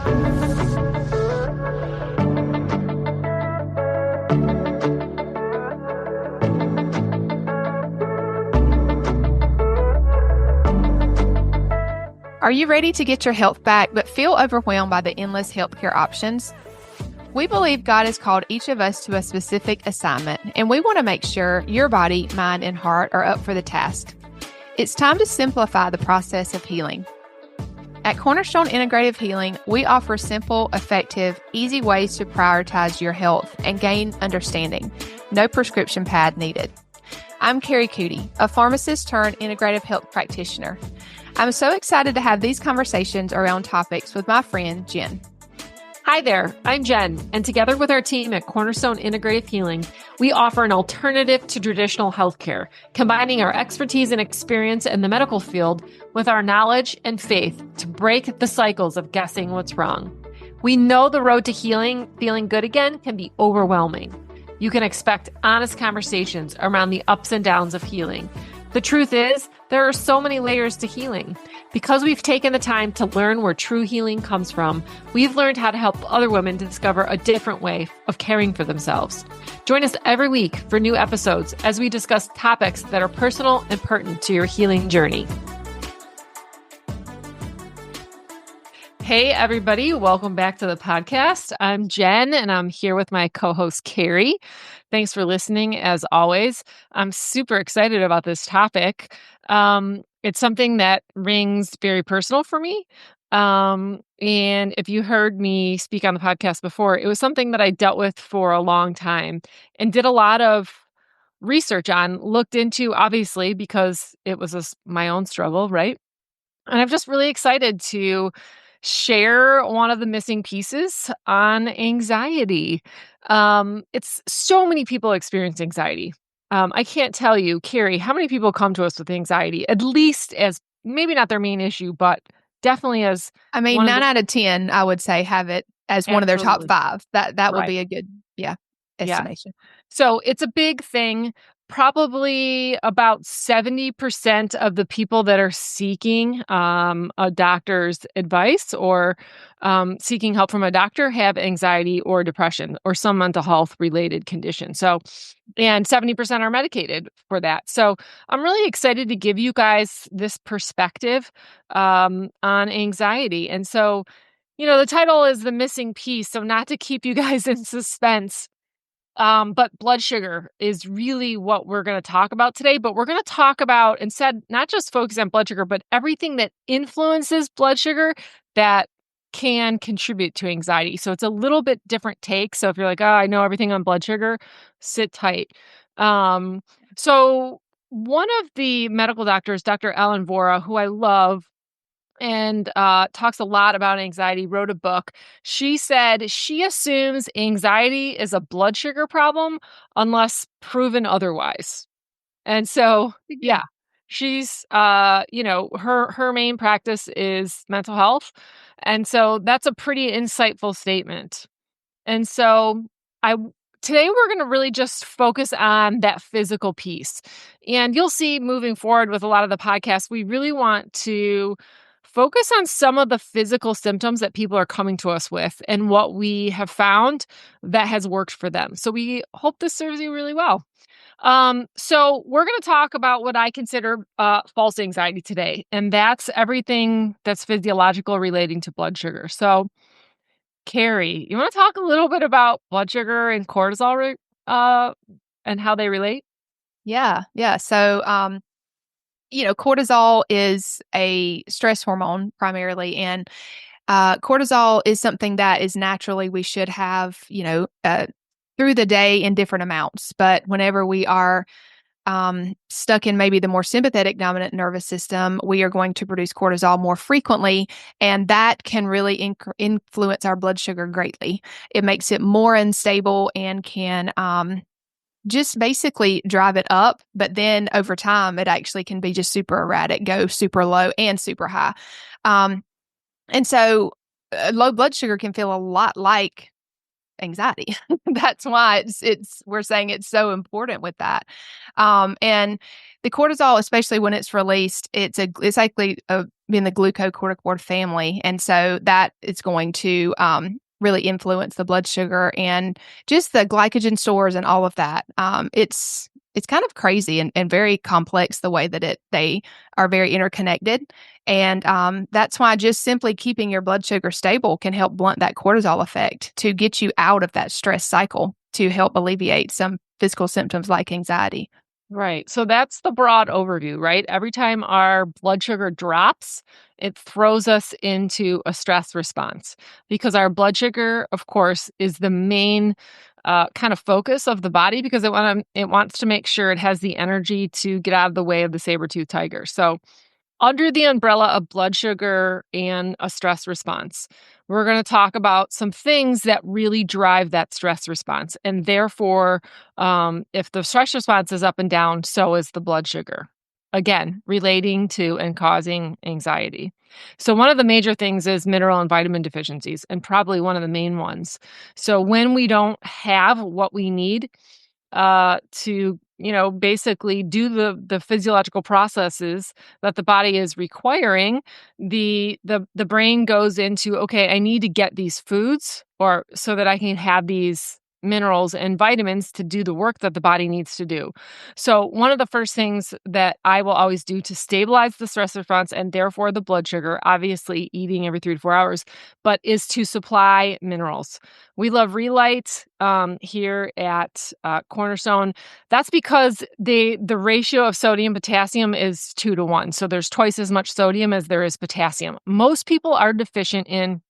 Are you ready to get your health back but feel overwhelmed by the endless healthcare options? We believe God has called each of us to a specific assignment, and we want to make sure your body, mind, and heart are up for the task. It's time to simplify the process of healing. At Cornerstone Integrative Healing, we offer simple, effective, easy ways to prioritize your health and gain understanding. No prescription pad needed. I'm Kari, a pharmacist turned integrative health practitioner. I'm so excited to have these conversations around topics with my friend, Jenn. Hi there, I'm Jenn, and together with our team at Cornerstone Integrative Healing, we offer an alternative to traditional healthcare, combining our expertise and experience in the medical field with our knowledge and faith to break the cycles of guessing what's wrong. We know the road to healing, feeling good again, can be overwhelming. You can expect honest conversations around the ups and downs of healing. The truth is, there are so many layers to healing. Because we've taken the time to learn where true healing comes from, we've learned how to help other women discover a different way of caring for themselves. Join us every week for new episodes as we discuss topics that are personal and pertinent to your healing journey. Hey, everybody. Welcome back to the podcast. I'm Jenn, and I'm here with my co-host, Kari. Thanks for listening, as always. I'm super excited about this topic. It's something that rings very personal for me. And if you heard me speak on the podcast before, it was something that I dealt with for a long time and did a lot of research on, looked into, obviously, because it was my own struggle, right? And I'm just really excited to share one of the missing pieces on anxiety. It's so many people experience anxiety. I can't tell you, Kari, how many people come to us with anxiety, at least as maybe not their main issue, but definitely as 9 out of 10, I would say, have it as one of their top 5. That would be a good, estimation. Yeah. So it's a big thing. Probably about 70% of the people that are seeking a doctor's advice or seeking help from a doctor have anxiety or depression or some mental health related condition. So, and 70% are medicated for that. So I'm really excited to give you guys this perspective on anxiety. And so, the title is The Missing Piece. So not to keep you guys in suspense, but blood sugar is really what we're going to talk about today. But we're going to talk about, instead, not just focus on blood sugar, but everything that influences blood sugar that can contribute to anxiety. So it's a little bit different take. So if you're like, oh, I know everything on blood sugar, sit tight. So one of the medical doctors, Dr. Ellen Vora, who I love, and talks a lot about anxiety, wrote a book. She said she assumes anxiety is a blood sugar problem unless proven otherwise. And so, yeah, she's, her main practice is mental health. And so that's a pretty insightful statement. And so today we're going to really just focus on that physical piece. And you'll see moving forward with a lot of the podcasts, we really want to focus on some of the physical symptoms that people are coming to us with and what we have found that has worked for them. So we hope this serves you really well. So we're going to talk about what I consider false anxiety today, and that's everything that's physiological relating to blood sugar. So Kari, you want to talk a little bit about blood sugar and cortisol and how they relate? Yeah. So, cortisol is a stress hormone primarily, and cortisol is something that is naturally we should have, through the day in different amounts. But whenever we are stuck in maybe the more sympathetic dominant nervous system, we are going to produce cortisol more frequently, and that can really influence our blood sugar greatly. It makes it more unstable and can just basically drive it up. But then over time, it actually can be just super erratic, go super low and super high. And so low blood sugar can feel a lot like anxiety. That's why we're saying it's so important with that. And the cortisol, especially when it's released, it's actually in the glucocorticoid family, and so that is going to really influence the blood sugar and just the glycogen stores and all of that. It's kind of crazy and very complex the way that they are very interconnected. And that's why just simply keeping your blood sugar stable can help blunt that cortisol effect to get you out of that stress cycle to help alleviate some physical symptoms like anxiety. Right. So that's the broad overview, right? Every time our blood sugar drops, it throws us into a stress response because our blood sugar, of course, is the main kind of focus of the body because it wants to make sure it has the energy to get out of the way of the saber-toothed tiger. So under the umbrella of blood sugar and a stress response, we're going to talk about some things that really drive that stress response. And therefore, if the stress response is up and down, so is the blood sugar. Again, relating to and causing anxiety. So, one of the major things is mineral and vitamin deficiencies, and probably one of the main ones. So, when we don't have what we need, to basically do the physiological processes that the body is requiring, the brain goes into, okay, I need to get these foods or so that I can have these minerals and vitamins to do the work that the body needs to do. So one of the first things that I will always do to stabilize the stress response and therefore the blood sugar, obviously eating every 3 to 4 hours, but is to supply minerals. We love Re-Lyte here at Cornerstone. That's because the ratio of sodium potassium is 2 to 1. So there's twice as much sodium as there is potassium. Most people are deficient in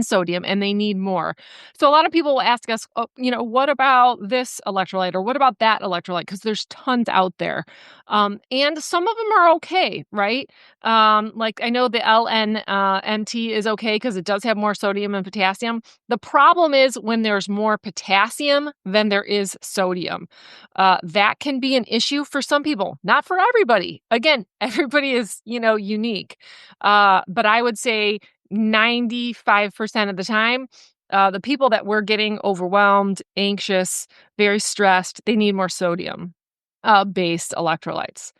sodium and they need more. So a lot of people will ask us, oh, what about this electrolyte or what about that electrolyte? Because there's tons out there. And some of them are okay, right? Like I know the LNNT is okay because it does have more sodium and potassium. The problem is when there's more potassium than there is sodium. That can be an issue for some people, not for everybody. Again, everybody is, unique. But I would say 95% of the time, the people that we're getting overwhelmed, anxious, very stressed, they need more sodium based electrolytes.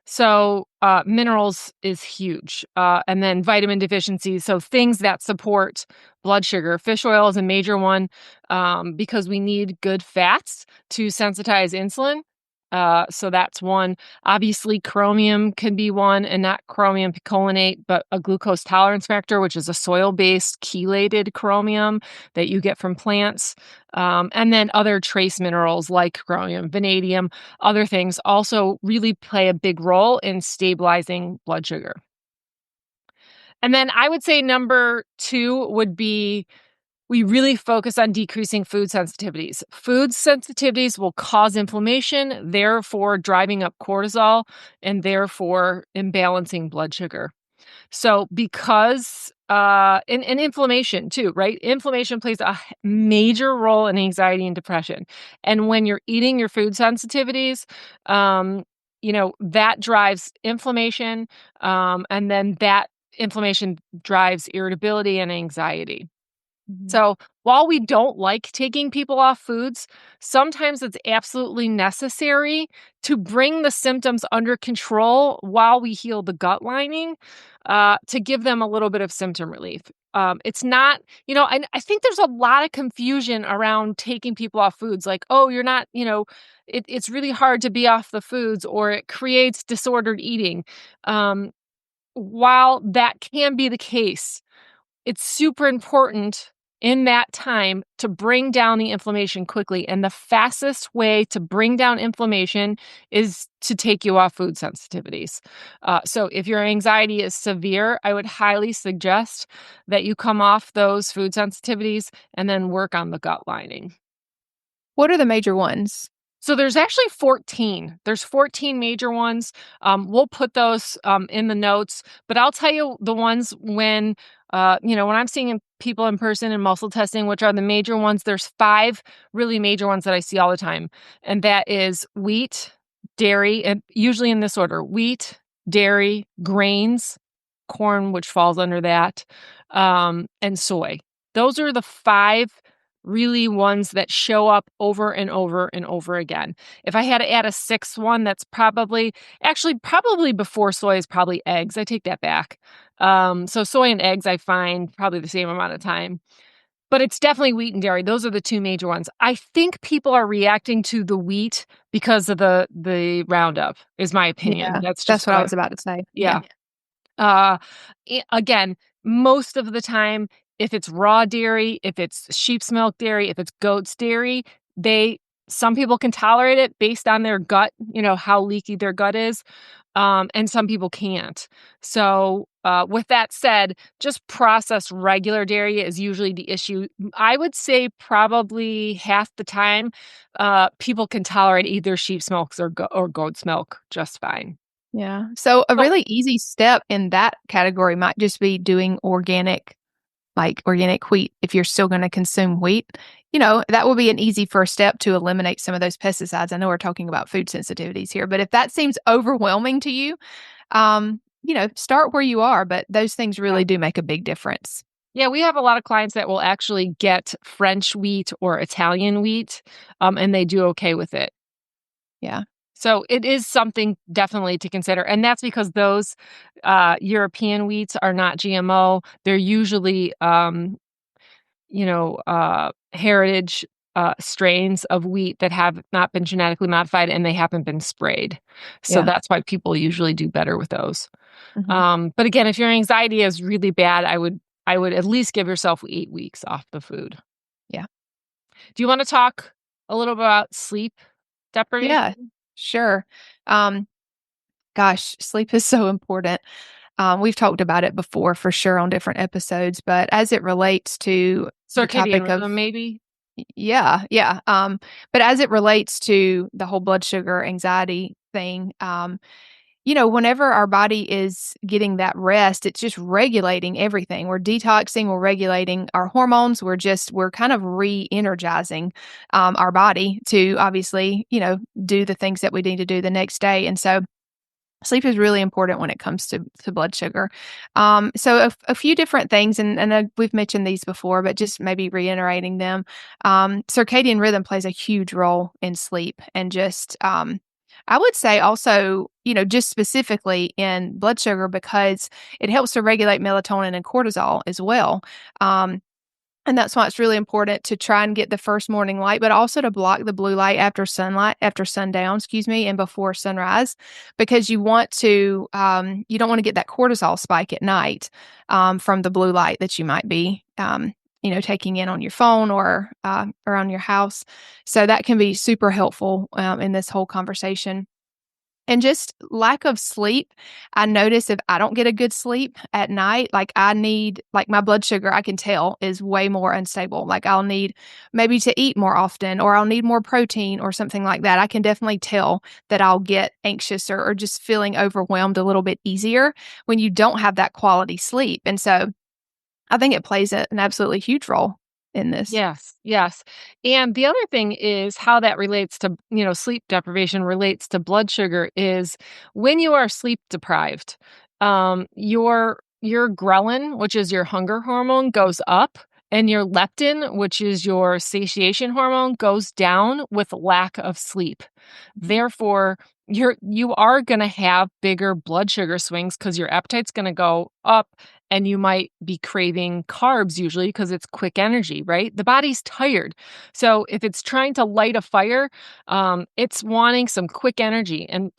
So minerals is huge. And then vitamin deficiencies. So things that support blood sugar. Fish oil is a major one because we need good fats to sensitize insulin. So that's one. Obviously, chromium can be one, and not chromium picolinate, but a glucose tolerance factor, which is a soil-based chelated chromium that you get from plants. And then other trace minerals like chromium, vanadium, other things also really play a big role in stabilizing blood sugar. And then I would say number 2 would be we really focus on decreasing food sensitivities. Food sensitivities will cause inflammation, therefore driving up cortisol and therefore imbalancing blood sugar. So because and inflammation too, right? Inflammation plays a major role in anxiety and depression. And when you're eating your food sensitivities, that drives inflammation, and then that inflammation drives irritability and anxiety. So while we don't like taking people off foods, sometimes it's absolutely necessary to bring the symptoms under control while we heal the gut lining to give them a little bit of symptom relief. It's not, I think there's a lot of confusion around taking people off foods like, oh, you're not, it's really hard to be off the foods or it creates disordered eating. While that can be the case, it's super important in that time to bring down the inflammation quickly. And the fastest way to bring down inflammation is to take you off food sensitivities. So if your anxiety is severe, I would highly suggest that you come off those food sensitivities and then work on the gut lining. What are the major ones? So there's actually 14. There's 14 major ones. We'll put those in the notes, but I'll tell you the ones when I'm seeing people in person and muscle testing, which are the major ones. There's 5 really major ones that I see all the time. And that is wheat, dairy, and usually in this order, wheat, dairy, grains, corn, which falls under that, and soy. Those are the 5 really ones that show up over and over and over again. If I had to add a sixth one, that's probably before soy is probably eggs. I take that back. So soy and eggs, I find probably the same amount of time. But it's definitely wheat and dairy. Those are the two major ones. I think people are reacting to the wheat because of the Roundup, is my opinion. Yeah, That's just that's what what I I was about to say. yeah. Yeah. Uh, Again, most of the time, if it's raw dairy, if it's sheep's milk dairy, if it's goat's dairy, some people can tolerate it based on their gut, how leaky their gut is, and some people can't. So, with that said, just processed regular dairy is usually the issue. I would say probably half the time, people can tolerate either sheep's milk or goat's milk just fine. Yeah. So a So really easy step in that category might just be doing organic, like organic wheat. If you're still going to consume wheat, that will be an easy first step to eliminate some of those pesticides. I know we're talking about food sensitivities here, but if that seems overwhelming to you, start where you are, but those things really do make a big difference. Yeah, we have a lot of clients that will actually get French wheat or Italian wheat, and they do okay with it. Yeah. So it is something definitely to consider, and that's because those European wheats are not GMO. They're usually, heritage strains of wheat that have not been genetically modified, and they haven't been sprayed. So Yeah. that's why people usually do better with those. Mhm. But again, if your anxiety is really bad, I would at least give yourself 8 weeks off the food. Yeah. Do you wanna talk a little bit about sleep Yeah. deprivation? Sure. Um, Gosh, sleep is so important. We've talked about it before for sure on different episodes, but as it relates to the Circadian topic of rhythm, maybe? yeah, yeah. But as it relates to the whole blood sugar anxiety thing, whenever our body is getting that rest, it's just regulating everything. We're detoxing, we're regulating our hormones. We're kind of re-energizing our body to obviously, do the things that we need to do the next day. And so sleep is really important when it comes to blood sugar. So a few different things, and we've mentioned these before, but just maybe reiterating them. Circadian rhythm plays a huge role in sleep, and just I would say also, just specifically in blood sugar because it helps to regulate melatonin and cortisol as well. Um, and that's why it's really important to try and get the first morning light, but also to block the blue light after sundown, excuse me, and before sunrise, because you don't want to get that cortisol spike at night from the blue light that you might be, taking in on your phone or around your house. So that can be super helpful in this whole conversation. And just lack of sleep, I notice if I don't get a good sleep at night, like my blood sugar, I can tell is way more unstable. Like I'll need maybe to eat more often, or I'll need more protein or something like that. I can definitely tell that I'll get anxious or just feeling overwhelmed a little bit easier when you don't have that quality sleep. And so I think it plays an absolutely huge role in this. Yes, yes. And the other thing is how that relates to, sleep deprivation relates to blood sugar is when you are sleep deprived, your ghrelin, which is your hunger hormone, goes up, and your leptin, which is your satiation hormone, goes down with lack of sleep. Therefore, you are going to have bigger blood sugar swings because your appetite's going to go up, and you might be craving carbs usually because it's quick energy, right? The body's tired. So if it's trying to light a fire, it's wanting some quick energy. And,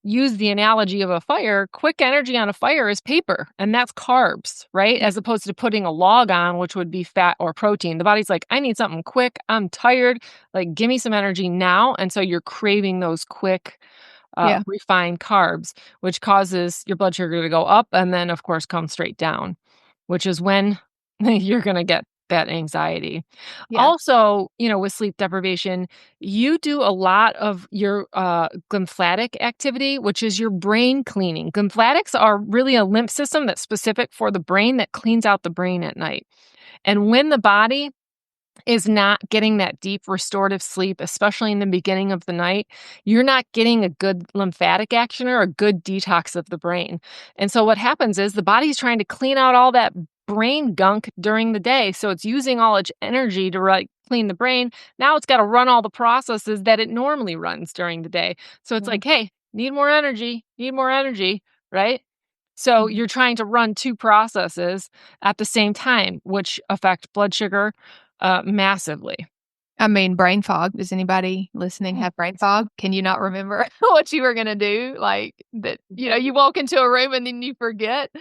use the analogy of a fire, quick energy on a fire is paper, and that's carbs, right? As opposed to putting a log on, which would be fat or protein. The body's like, I need something quick. I'm tired. Like, give me some energy now. And so you're craving those quick, Yeah. refined carbs, which causes your blood sugar to go up and then, of course, come straight down, which is when you're going to get that anxiety. Yeah. Also, with sleep deprivation, you do a lot of your glymphatic activity, which is your brain cleaning. Glymphlatics are really a lymph system that's specific for the brain that cleans out the brain at night. And when the body is not getting that deep restorative sleep, especially in the beginning of the night, you're not getting a good lymphatic action or a good detox of the brain. And so what happens is the body's trying to clean out all that brain gunk during the day. So it's using all its energy to clean the brain. Now it's got to run all the processes that it normally runs during the day. So it's like, hey, need more energy, right? So Mhm. you're trying to run two processes at the same time, which affect blood sugar massively. I mean, brain fog. Does anybody listening Oh, have brain fog? Can you not remember what you were gonna do? Like that, you walk into a room and then you forget.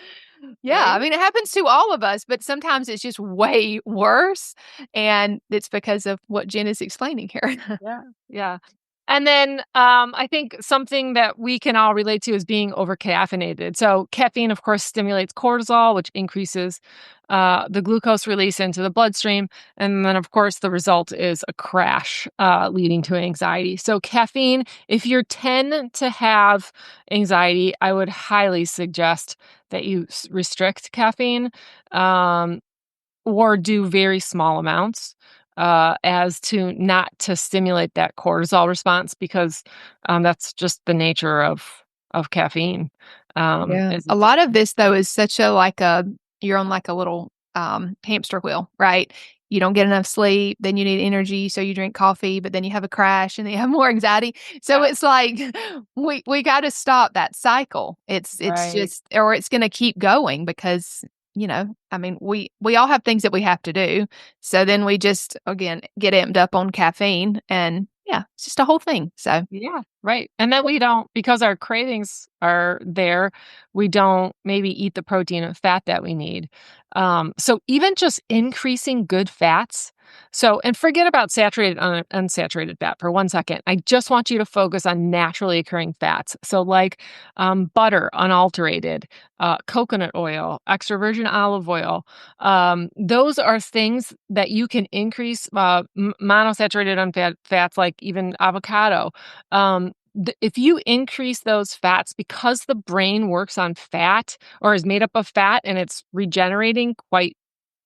Yeah, I right? mean, it happens to all of us, but sometimes it's just way worse, and it's because of what Jen is explaining here. Yeah. Yeah. And then I think something that we can all relate to is being over caffeinated. So, caffeine, of course, stimulates cortisol, which increases the glucose release into the bloodstream. And then, of course, the result is a crash leading to anxiety. So, caffeine, if you tend to have anxiety, I would highly suggest that you restrict caffeine. Um, or do very small amounts, as to not to stimulate that cortisol response because, that's just the nature of caffeine, Yeah. is A it's lot of this though is such a like a you're on like a little hamster wheel, right? You don't get enough sleep, then you need energy, so you drink coffee, but then you have a crash and then you have more anxiety. So Yeah, it's like we got to stop that cycle. It's right. just or it's going to keep going because I mean, we all have things that we have to do. So then we just again get amped up on caffeine and yeah, it's just a whole thing. So Yeah, right, and then we don't because our cravings are there, we don't maybe eat the protein and fat that we need. So even just increasing good fats and forget about saturated, unsaturated fat for 1 second. I just want you to focus on naturally occurring fats. So like, butter, unalterated, coconut oil, extra virgin olive oil. Those are things that you can increase, monosaturated fats like even avocado. If you increase those fats because the brain works on fat or is made up of fat and it's regenerating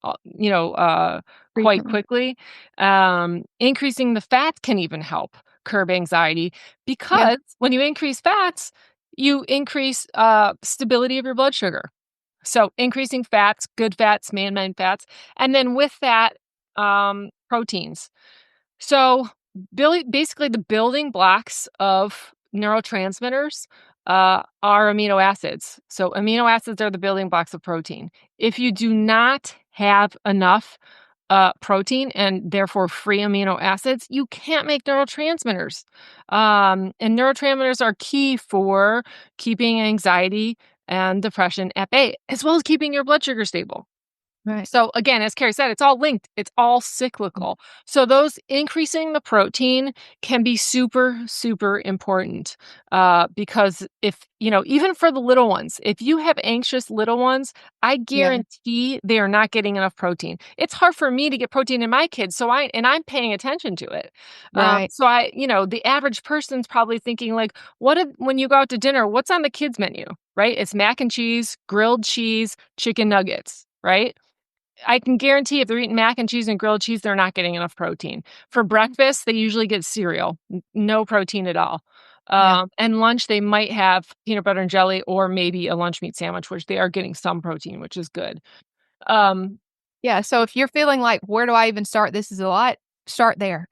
uh, you know, uh, quite frequently. quickly, increasing the fat can even help curb anxiety Yeah. because when you increase fats, you increase stability of your blood sugar. So increasing fats, good fats, man-made fats, and then with that, proteins. So, basically, the building blocks of neurotransmitters are amino acids. So, amino acids are the building blocks of protein. If you do not have enough protein and therefore free amino acids, you can't make neurotransmitters. And neurotransmitters are key for keeping anxiety and depression at bay, as well as keeping your blood sugar stable. Right. So again, as Kari said, it's all linked. It's all cyclical. So those increasing the protein can be super, super important because even for the little ones, if you have anxious little ones, I Yeah. guarantee they are not getting enough protein. It's hard for me to get protein in my kids, I'm paying attention to it. Right. The average person's probably thinking like, when you go out to dinner, what's on the kids menu, right? It's mac and cheese, grilled cheese, chicken nuggets, right? I can guarantee if they're eating mac and cheese and grilled cheese, they're not getting enough protein. For breakfast, they usually get cereal, no protein at all. Yeah. And lunch, they might have peanut butter and jelly or maybe a lunch meat sandwich, which they are getting some protein, which is good. Um, Yeah, so if you're feeling like, "Where do I even start? This is a lot," start there.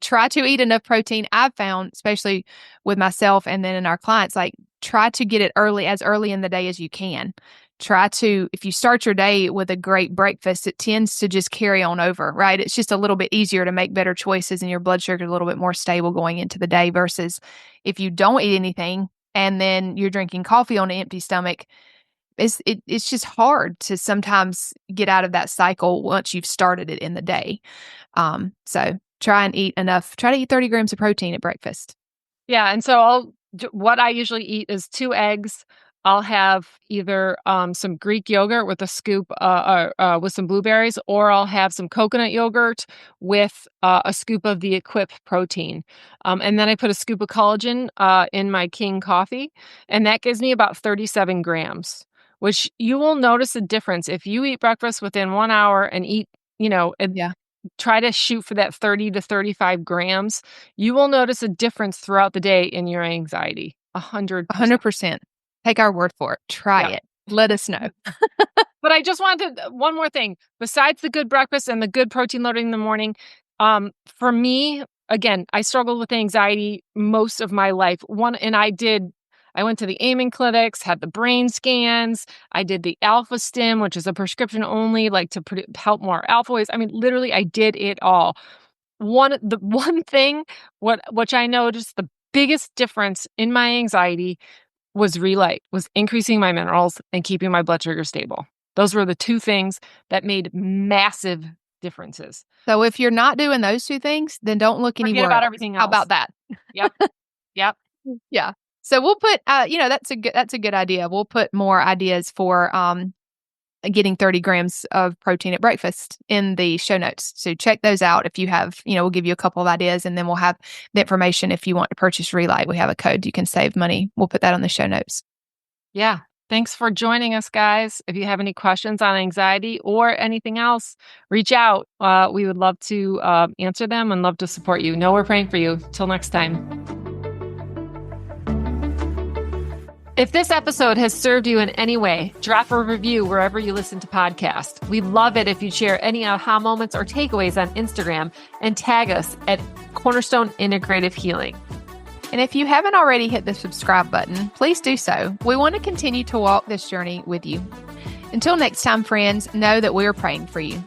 Try to eat enough protein. I've found, especially with myself and then in our clients, like, try to get it early in the day as you can. Try to if you start your day with a great breakfast, it tends to just carry on over, right? It's just a little bit easier to make better choices and your blood sugar is a little bit more stable going into the day versus if you don't eat anything and then you're drinking coffee on an empty stomach, it's just hard to sometimes get out of that cycle once you've started it in the day. So try and eat enough. Try to eat 30 grams of protein at breakfast. Yeah, and so what I usually eat is 2 eggs. I'll have either, some Greek yogurt with a scoop, with some blueberries, or I'll have some coconut yogurt with, a scoop of the Equip protein. And then I put a scoop of collagen, in my King coffee, and that gives me about 37 grams, which you will notice a difference if you eat breakfast within 1 hour and eat, Yeah, try to shoot for that 30 to 35 grams, you will notice a difference throughout the day in your anxiety. 100%. 100%. Take our word for it. Try Yeah. it. Let us know. But I just wanted one more thing. Besides the good breakfast and the good protein loading in the morning, for me, again, I struggled with anxiety most of my life. I went to the Amen clinics, had the brain scans. I did the Alpha Stim, which is a prescription only, like to help more alpha waves. I mean, literally, I did it all. The one thing, which I noticed the biggest difference in my anxiety was Re-Lyte, was increasing my minerals and keeping my blood sugar stable. Those were the two things that made massive differences. So if you're not doing those two things, then don't look anywhere Forget about else. everything else. How about that? Yep. Yep. Yeah. So we'll put, that's a good idea. We'll put more ideas for getting 30 grams of protein at breakfast in the show notes. So check those out. If you have, we'll give you a couple of ideas, and then we'll have the information. If you want to purchase Re-Lyte, we have a code you can save money. We'll put that on the show notes. Yeah. Thanks for joining us, guys. If you have any questions on anxiety or anything else, reach out. We would love to answer them and love to support you. Know we're praying for you. Till next time. If this episode has served you in any way, drop a review wherever you listen to podcasts. We'd love it if you share any aha moments or takeaways on Instagram and tag us at Cornerstone Integrative Healing. And if you haven't already hit the subscribe button, please do so. We want to continue to walk this journey with you. Until next time, friends, know that we are praying for you.